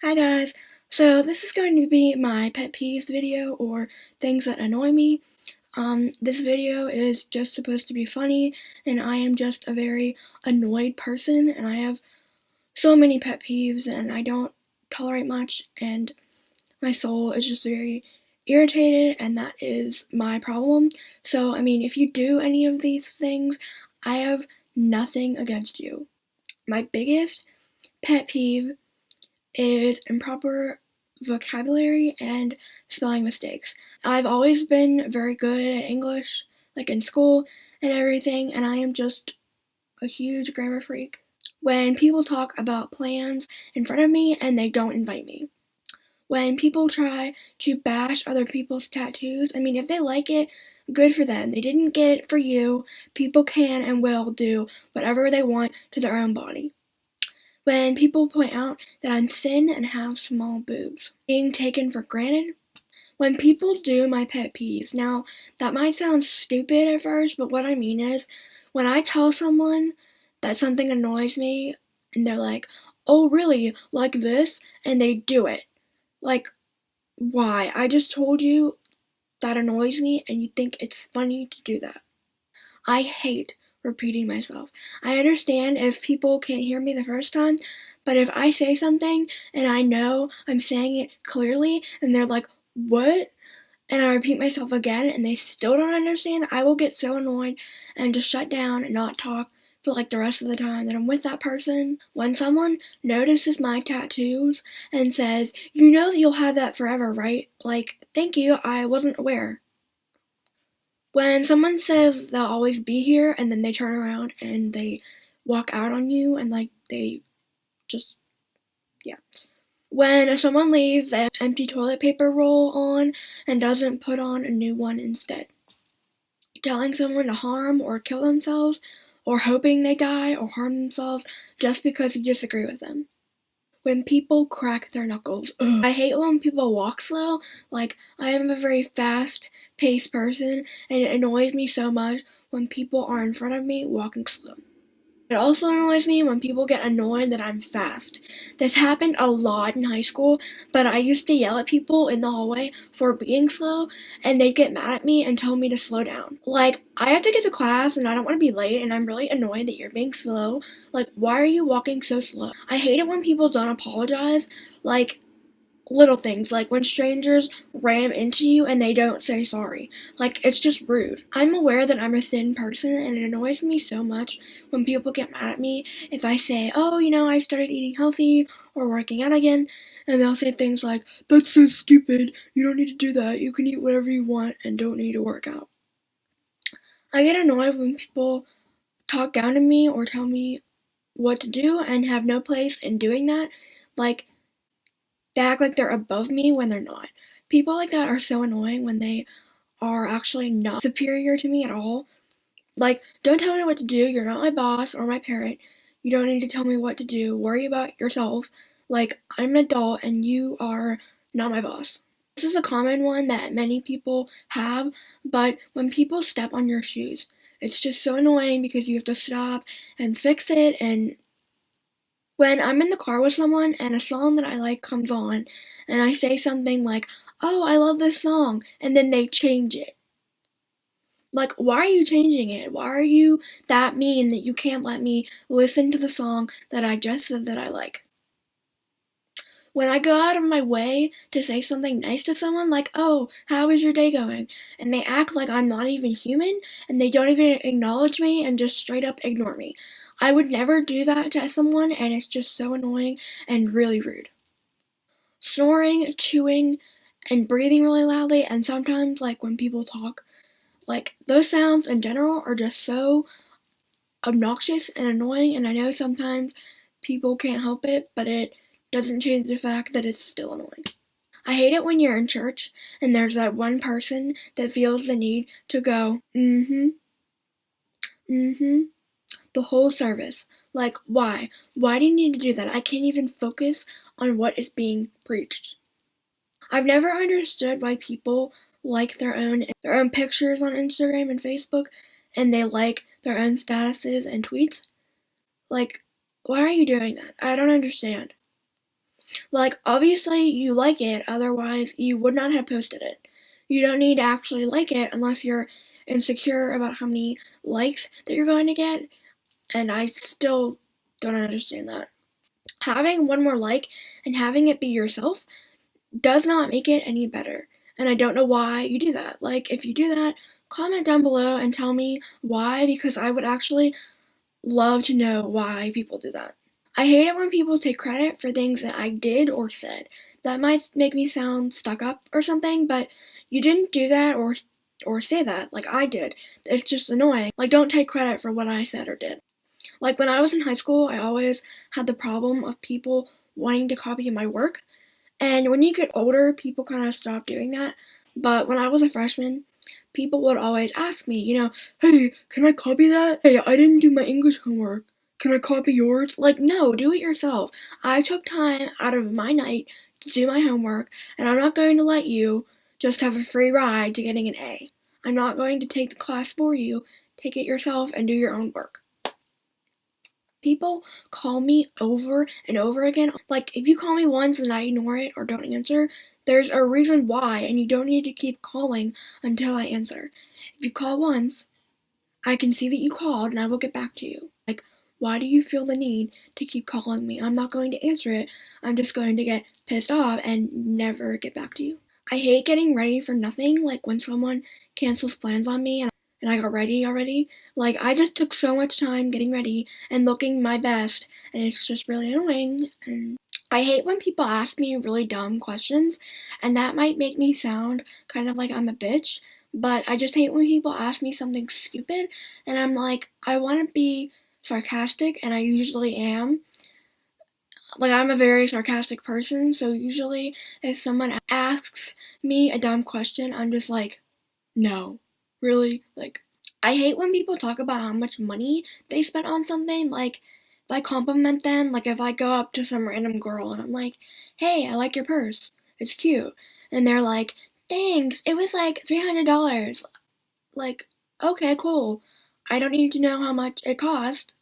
Hi guys, so this is going to be my pet peeves video or things that annoy me. This video is just supposed to be funny and I am just a very annoyed person and I have so many pet peeves and I don't tolerate much and my soul is just very irritated and that is my problem. So, if you do any of these things, I have nothing against you. My biggest pet peeve is improper vocabulary and spelling mistakes. I've always been very good at English, like in school and everything, and I am just a huge grammar freak. When people talk about plans in front of me and they don't invite me. When people try to bash other people's tattoos, if they like it, good for them. They didn't get it for you. People can and will do whatever they want to their own body. When people point out that I'm thin and have small boobs, being taken for granted. When people do my pet peeves. Now, that might sound stupid at first, but what I mean is, when I tell someone that something annoys me, and they're like, oh really, like this? And they do it. Like, why? I just told you that annoys me, and you think it's funny to do that. I hate repeating myself. I understand if people can't hear me the first time, but if I say something and I know I'm saying it clearly and they're like, what? And I repeat myself again and they still don't understand, I will get so annoyed and just shut down and not talk for like the rest of the time that I'm with that person. When someone notices my tattoos and says, you know that you'll have that forever, right? Like, thank you, I wasn't aware. When someone says they'll always be here and then they turn around and they walk out on you and like they just, yeah. When someone leaves an empty toilet paper roll on and doesn't put on a new one instead. Telling someone to harm or kill themselves or hoping they die or harm themselves just because you disagree with them. When people crack their knuckles. Ugh. I hate when people walk slow. Like, I am a very fast-paced person, and it annoys me so much when people are in front of me walking slow. It also annoys me when people get annoyed that I'm fast. This happened a lot in high school, but I used to yell at people in the hallway for being slow, and they'd get mad at me and tell me to slow down. Like, I have to get to class and I don't want to be late and I'm really annoyed that you're being slow. Like, why are you walking so slow? I hate it when people don't apologize. Like, little things, like when strangers ram into you and they don't say sorry. Like, it's just rude. I'm aware that I'm a thin person and it annoys me so much when people get mad at me if I say, oh, I started eating healthy or working out again, and they'll say things like, that's so stupid, you don't need to do that, you can eat whatever you want and don't need to work out. I get annoyed when people talk down to me or tell me what to do and have no place in doing that. Like, they act like they're above me when they're not. People like that are so annoying when they are actually not superior to me at all. Like, don't tell me what to do. You're not my boss or my parent. You don't need to tell me what to do. Worry about yourself. Like, I'm an adult and you are not my boss. This is a common one that many people have, but when people step on your shoes, it's just so annoying because you have to stop and fix it. And when I'm in the car with someone and a song that I like comes on and I say something like, oh, I love this song, and then they change it. Like, why are you changing it? Why are you that mean that you can't let me listen to the song that I just said that I like? When I go out of my way to say something nice to someone, like, oh, how is your day going? And they act like I'm not even human, and they don't even acknowledge me and just straight up ignore me. I would never do that to someone, and it's just so annoying and really rude. Snoring, chewing, and breathing really loudly, and sometimes, like, when people talk, like, those sounds in general are just so obnoxious and annoying, and I know sometimes people can't help it, but it doesn't change the fact that it's still annoying. I hate it when you're in church and there's that one person that feels the need to go, the whole service. Like, why? Why do you need to do that? I can't even focus on what is being preached. I've never understood why people like their own pictures on Instagram and Facebook and they like their own statuses and tweets. Like, why are you doing that? I don't understand. Like, obviously you like it, otherwise you would not have posted it. You don't need to actually like it unless you're insecure about how many likes that you're going to get, and I still don't understand that. Having one more like and having it be yourself does not make it any better. And I don't know why you do that. Like, if you do that, comment down below and tell me why, because I would actually love to know why people do that. I hate it when people take credit for things that I did or said. That might make me sound stuck up or something, but you didn't do that or say that like I did. It's just annoying. Like, don't take credit for what I said or did. Like, when I was in high school, I always had the problem of people wanting to copy my work. And when you get older, people kind of stop doing that. But when I was a freshman, people would always ask me, hey, can I copy that? Hey, I didn't do my English homework. Can I copy yours? Like, no, do it yourself. I took time out of my night to do my homework, and I'm not going to let you just have a free ride to getting an A. I'm not going to take the class for you. Take it yourself and do your own work. People call me over and over again. Like, if you call me once and I ignore it or don't answer, there's a reason why, and you don't need to keep calling until I answer. If you call once, I can see that you called and I will get back to you. Like, why do you feel the need to keep calling me? I'm not going to answer it. I'm just going to get pissed off and never get back to you. I hate getting ready for nothing, like when someone cancels plans on me and I got ready already. Like, I just took so much time getting ready and looking my best, and it's just really annoying. And I hate when people ask me really dumb questions, and that might make me sound kind of like I'm a bitch, but I just hate when people ask me something stupid, and I'm like, I want to be sarcastic, and I usually am. Like, I'm a very sarcastic person, so usually if someone asks me a dumb question, I'm just like, no, really? Like, I hate when people talk about how much money they spent on something. Like, if I compliment them, like if I go up to some random girl and I'm like, hey, I like your purse, it's cute. And they're like, thanks, it was like $300. Like, okay, cool. I don't need to know how much it cost.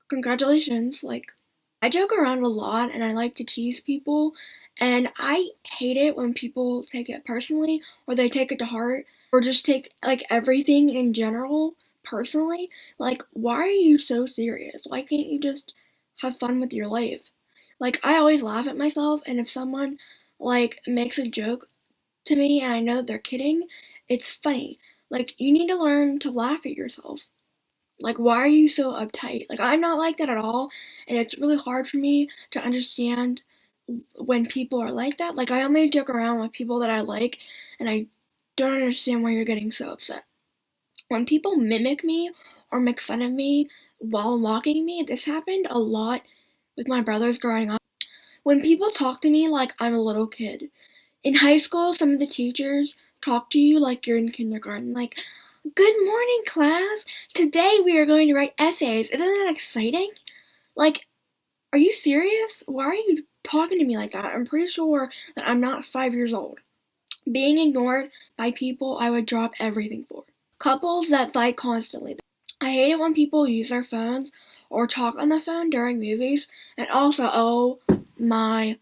Congratulations. Like, I joke around a lot and I like to tease people, and I hate it when people take it personally or they take it to heart or just take like everything in general personally. Like, why are you so serious? Why can't you just have fun with your life? Like, I always laugh at myself, and if someone like makes a joke to me and I know that they're kidding, it's funny. Like, you need to learn to laugh at yourself. Like, why are you so uptight? Like, I'm not like that at all, and it's really hard for me to understand when people are like that. Like, I only joke around with people that I like, and I don't understand why you're getting so upset. When people mimic me or make fun of me while mocking me, this happened a lot with my brothers growing up. When people talk to me like I'm a little kid. In high school, some of the teachers talk to you like you're in kindergarten. Like, good morning, class. Today we are going to write essays. Isn't that exciting? Like, are you serious? Why are you talking to me like that? I'm pretty sure that I'm not 5 years old. Being ignored by people I would drop everything for. Couples that fight constantly. I hate it when people use their phones or talk on the phone during movies. And also, oh my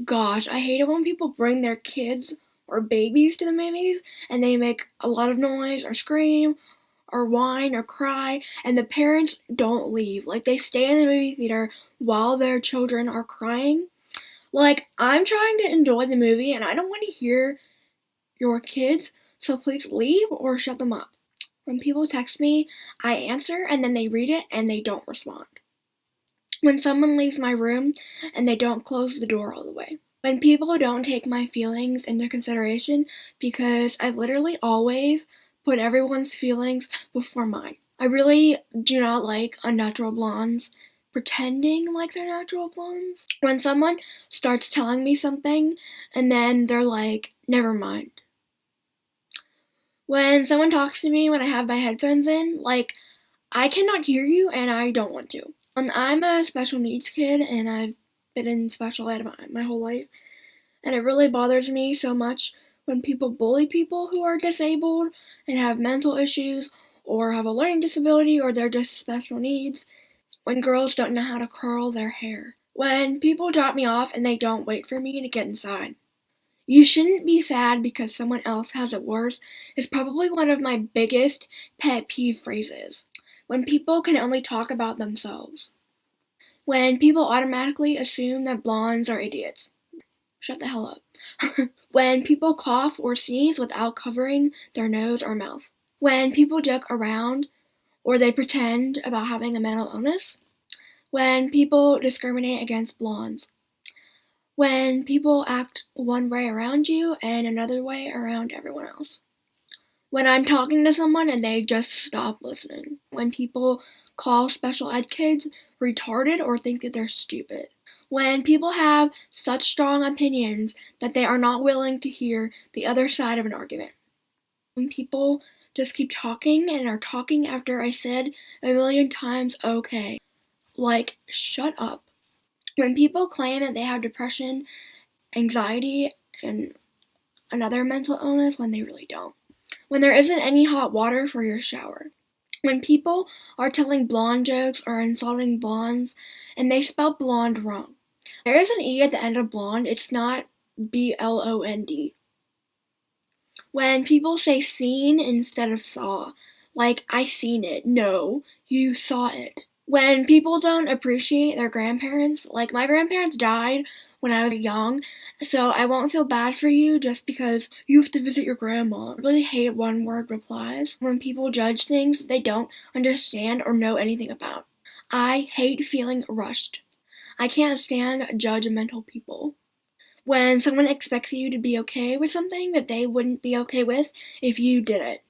gosh, I hate it when people bring their kids or babies to the movies and they make a lot of noise or scream or whine or cry, and the parents don't leave. Like, they stay in the movie theater while their children are crying. Like, I'm trying to enjoy the movie and I don't want to hear your kids, so please leave or shut them up. When people text me, I answer and then they read it and they don't respond. When someone leaves my room and they don't close the door all the way. When people don't take my feelings into consideration, because I literally always put everyone's feelings before mine. I really do not like unnatural blondes pretending like they're natural blondes. When someone starts telling me something and then they're like, never mind. When someone talks to me when I have my headphones in, like, I cannot hear you and I don't want to. I'm a special needs kid and I've been in special ed my whole life. And it really bothers me so much when people bully people who are disabled and have mental issues or have a learning disability or they're just special needs. When girls don't know how to curl their hair. When people drop me off and they don't wait for me to get inside. You shouldn't be sad because someone else has it worse is probably one of my biggest pet peeve phrases. When people can only talk about themselves. When people automatically assume that blondes are idiots. Shut the hell up. When people cough or sneeze without covering their nose or mouth. When people joke around or they pretend about having a mental illness. When people discriminate against blondes. When people act one way around you and another way around everyone else. When I'm talking to someone and they just stop listening. When people call special ed kids retarded or think that they're stupid. When people have such strong opinions that they are not willing to hear the other side of an argument. When people just keep talking and are talking after I said a million times okay. Like, shut up. When people claim that they have depression, anxiety, and another mental illness when they really don't. When there isn't any hot water for your shower. When people are telling blonde jokes or insulting blondes and they spell blonde wrong. There is an E at the end of blonde, it's not B-L-O-N-D. When people say seen instead of saw, like I seen it, no, you saw it. When people don't appreciate their grandparents, like my grandparents died when I was young, so I won't feel bad for you just because you have to visit your grandma. I really hate one-word replies when people judge things they don't understand or know anything about. I hate feeling rushed. I can't stand judgmental people. When someone expects you to be okay with something that they wouldn't be okay with if you did it.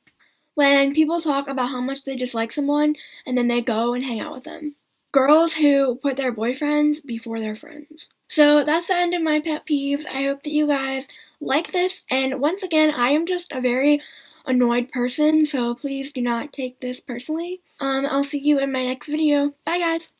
When people talk about how much they dislike someone and then they go and hang out with them. Girls who put their boyfriends before their friends. So that's the end of my pet peeves. I hope that you guys like this, and once again, I am just a very annoyed person, so please do not take this personally. I'll see you in my next video. Bye guys!